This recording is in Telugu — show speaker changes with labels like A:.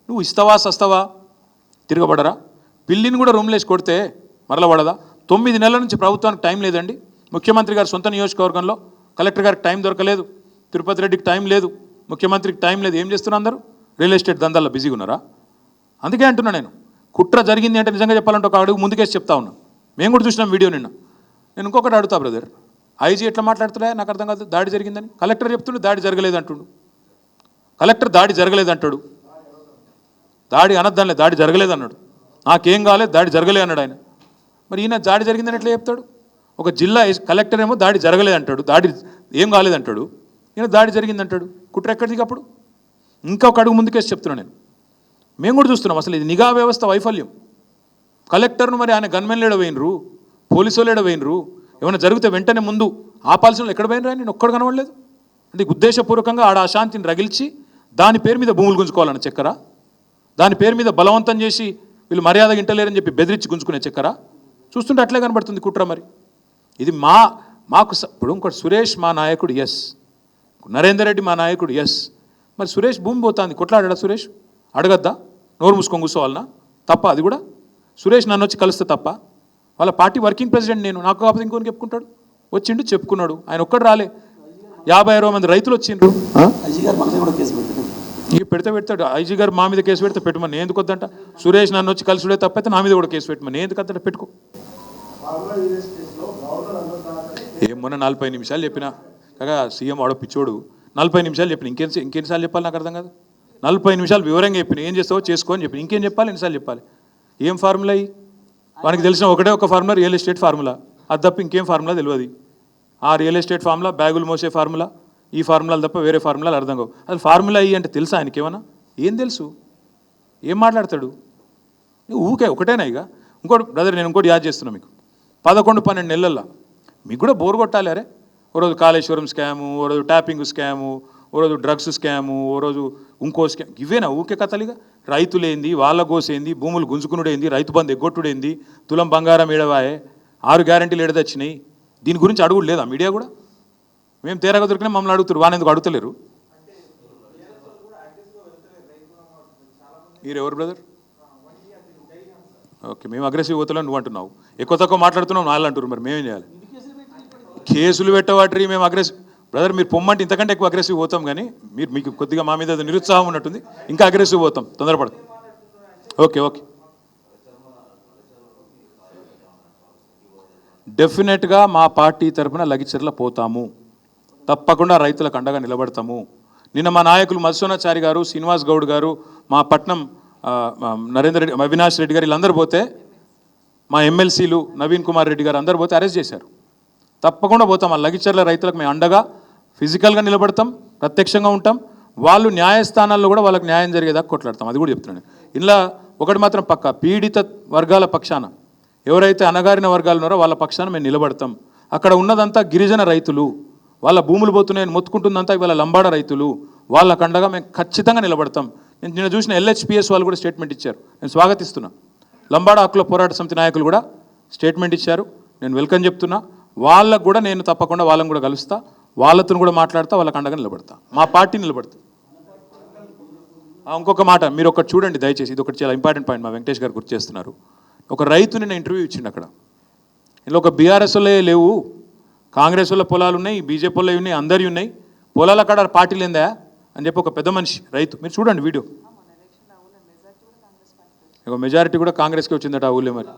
A: నువ్వు ఇస్తావా సస్తావా తిరగబడరా? పిల్లిని కూడా రూమ్లేసి కొడితే మరల పడదా? 9 నెలల నుంచి ప్రభుత్వానికి టైం లేదండి. ముఖ్యమంత్రి గారు సొంత నియోజకవర్గంలో కలెక్టర్ గారికి టైం దొరకలేదు, తిరుపతి రెడ్డికి టైం లేదు, ముఖ్యమంత్రికి టైం లేదు. ఏం చేస్తున్నారు అందరూ? రియల్ ఎస్టేట్ దందాల్లో బిజీగా ఉన్నారా? అందుకే అంటున్నా నేను, కుట్ర జరిగింది అంటే నిజంగా చెప్పాలంటే ఒక అడుగు ముందుకేసి చెప్తా ఉన్నా. మేము కూడా చూసినాం వీడియో నిన్న. నేను ఇంకొకటి అడుగుతా బ్రదర్, ఐజీ ఎట్లా మాట్లాడుతున్నా నాకు అర్థం కాదు. దాడి జరిగిందని కలెక్టర్ చెప్తుండే, దాడి జరగలేదు అంటుండు. కలెక్టర్ దాడి జరగలేదు అంటాడు, దాడి అనద్దానిలే, దాడి జరగలేదు అన్నాడు. నాకేం కాలేదు, దాడి జరగలేదు అన్నాడు ఆయన. మరి ఈయన దాడి జరిగిందని ఎట్లా చెప్తాడు? ఒక జిల్లా కలెక్టర్ ఏమో దాడి జరగలేదు అంటాడు, దాడి ఏం కాలేదంటాడు. ఈయన దాడి జరిగిందంటాడు. కుట్ర ఎక్కడిది అప్పుడు? ఇంకా ఒక అడుగు ముందుకేసి చెప్తున్నాను నేను. మేము కూడా చూస్తున్నాం అసలు ఇది నిఘా వ్యవస్థ వైఫల్యం. కలెక్టర్ను మరి ఆయన గన్మెన్లు ఎడవేయినరు, పోలీసు వాళ్ళు ఎడవేయినరు. ఏమైనా జరిగితే వెంటనే ముందు ఆపాల్సిన వాళ్ళు ఎక్కడ పోయినరు? నేను ఒక్కడు కనబడలేదు. అంటే ఉద్దేశపూర్వకంగా ఆడ అశాంతిని రగిల్చి దాని పేరు మీద భూములు గుంజుకోవాలని చక్కరా? దాని పేరు మీద బలవంతం చేసి వీళ్ళు మర్యాద ఇంటలేరని చెప్పి బెదిరించి గుంజుకునే చక్కరా? చూస్తుంటే అట్లే కనబడుతుంది కుట్ర. మరి ఇది మాకు ఇప్పుడు ఇంకోటి, సురేష్ మా నాయకుడు ఎస్, నరేందర్ రెడ్డి మా నాయకుడు ఎస్. మరి సురేష్ భూమి పోతుంది, కొట్లాడా సురేష్? అడగద్దా? నోరు మూసుకొని కూర్చోవాలన్నా? తప్ప అది కూడా? సురేష్ నన్ను వచ్చి కలిస్తే తప్ప? వాళ్ళ పార్టీ వర్కింగ్ ప్రెసిడెంట్ నేను, నాకు కాకపోతే ఇంకొని చెప్పుకుంటాడు. వచ్చిండు చెప్పుకున్నాడు, ఆయన ఒక్కడు రాలే. 50-60 మంది రైతులు వచ్చిండ్రు. ఇక పెడతాడు ఐజీ గారు, మా మీద కేసు పెడితే పెట్టమని. నేను ఎందుకు వద్దంట? సురేష్ నన్ను వచ్చి కలిసిడే తప్పైతే నా మీద కూడా కేసు పెట్టమని. నేను ఎందుకు వద్దంట? పెట్టుకో. మొన్న 40 నిమిషాలు చెప్పినా కాగా సీఎం వాడో పిచ్చోడు. 40 నిమిషాలు చెప్పిన, ఇంకెన్నిసార్లు చెప్పాలి నాకు అర్థం కాదు. 40 నిమిషాలు వివరంగా చెప్పిన, ఏం చేస్తావో చేసుకో అని చెప్పిన. ఇంకేం చెప్పాలి? ఎన్నిసార్లు చెప్పాలి? ఏం ఫార్ములా అయ్యి? వానికి తెలిసిన ఒకటే ఒక ఫార్ములా, రియల్ ఎస్టేట్ ఫార్ములా. అది తప్ప ఇంకేం ఫార్ములా తెలియదు. ఆ రియల్ ఎస్టేట్ ఫార్ములా, బ్యాగులు మోసే ఫార్ములా, ఈ ఫార్ములాలు తప్ప వేరే ఫార్ములాలు అర్థం కావు. అది ఫార్ములా అయ్యి అంటే తెలుసా ఆయనకి? ఏమన్నా ఏం తెలుసు? ఏం మాట్లాడతాడు? ఊకే ఒకటేనా? ఇక ఇంకోటి బ్రదర్, నేను ఇంకోటి యాద్ చేస్తున్నా మీకు. 11-12 నెలల్లో మీకు కూడా బోర్ కొట్టాలి. అరే ఓ రోజు కాళేశ్వరం స్కాము, ఓ రోజు ట్యాపింగ్ స్కాము, ఓ రోజు డ్రగ్స్ స్కాము, ఓ రోజు ఇంకో స్కామ్. ఇవేనా ఊకే కథలిగా? రైతులేంది, వాళ్ళ గోసేంది, భూములు గుంజుకునుడేంది, రైతు బంధు ఎగ్గొట్టుడేంది, తులం బంగారం ఏడవాయే, 6 గ్యారెంటీలు ఏడదొచ్చినాయి. దీని గురించి అడుగుడు లేదా మీడియా కూడా? మేము తేరగా దొరికినా మమ్మల్ని అడుగుతారు, వాళ్ళు ఎందుకు అడుగుతలేరు? మీరు ఎవరు బ్రదర్? ఓకే, మేము అగ్రెసివ్ పోతలేం నువ్వు అంటున్నావు, ఎక్కువ తక్కువ మాట్లాడుతున్నావు వాళ్ళు అంటారు. మరి మేమేం చేయాలి? కేసులు పెట్టవాటి మేము అగ్రెసివ్ బ్రదర్. మీరు పొమ్మంటే ఇంతకంటే ఎక్కువ అగ్రెసివ్ పోతాం, కానీ మీకు కొద్దిగా మా మీద నిరుత్సాహం ఉన్నట్టుంది, ఇంకా అగ్రెసివ్ పోతాం, తొందరపడదు. ఓకే ఓకే, డెఫినెట్గా మా పార్టీ తరఫున లగిచెర్ల పోతాము, తప్పకుండా రైతులకు అండగా నిలబడతాము. నిన్న మా నాయకులు మధుసూనాచారి గారు, శ్రీనివాస్ గౌడ్ గారు, మా పట్నం నరేందర్ రెడ్డి, అవినాష్ రెడ్డి గారు, వీళ్ళందరూ పోతే, మా ఎమ్మెల్సీలు నవీన్ కుమార్ రెడ్డి గారు అందరూ పోతే అరెస్ట్ చేశారు. తప్పకుండా పోతాం. ఆ లగిచెర్ల రైతులకు మేము అండగా ఫిజికల్గా నిలబడతాం, ప్రత్యక్షంగా ఉంటాం. వాళ్ళు న్యాయస్థానాల్లో కూడా వాళ్ళకి న్యాయం జరిగేదాకా కొట్లాడతాం. అది కూడా చెప్తున్నాను. ఇలా ఒకటి మాత్రం పక్క, పీడిత వర్గాల పక్షాన ఎవరైతే అణగారిన వర్గాలు ఉన్నారో వాళ్ళ పక్షాన మేము నిలబడతాం. అక్కడ ఉన్నదంతా గిరిజన రైతులు, వాళ్ళ భూములు పోతున్నాయని మొత్తుకుంటుందంతా ఇవాళ లంబాడ రైతులు, వాళ్ళకు అండగా మేము ఖచ్చితంగా నిలబడతాం. నేను చూసిన LHPS వాళ్ళు కూడా స్టేట్మెంట్ ఇచ్చారు, నేను స్వాగతిస్తున్నా. లంబాడ హక్కుల పోరాట సమితి నాయకులు కూడా స్టేట్మెంట్ ఇచ్చారు, నేను వెల్కమ్ చెప్తున్నా. వాళ్ళకు కూడా నేను తప్పకుండా వాళ్ళని కూడా కలుస్తా, వాళ్ళతో కూడా మాట్లాడతా, వాళ్ళకి అండగా నిలబడతా, మా పార్టీ నిలబడతా. ఇంకొక మాట మీరు ఒకటి చూడండి దయచేసి, ఇది ఒకటి చాలా ఇంపార్టెంట్ పాయింట్ మా వెంకటేష్ గారు గుర్తు చేస్తున్నారు. ఒక రైతుని నేను ఇంటర్వ్యూ ఇచ్చిండు అక్కడ. ఇలా ఒక BRS వాళ్ళే లేవు, కాంగ్రెస్ వాళ్ళ పొలాలు ఉన్నాయి, BJP వాళ్ళే ఉన్నాయి, అందరి ఉన్నాయి, పొలాల కాడ పార్టీలు ఏందా అని చెప్పి ఒక పెద్ద మనిషి రైతు, మీరు చూడండి వీడియో. మెజారిటీ కూడా కాంగ్రెస్కి వచ్చిందట ఆ ఊళ్ళో మరి.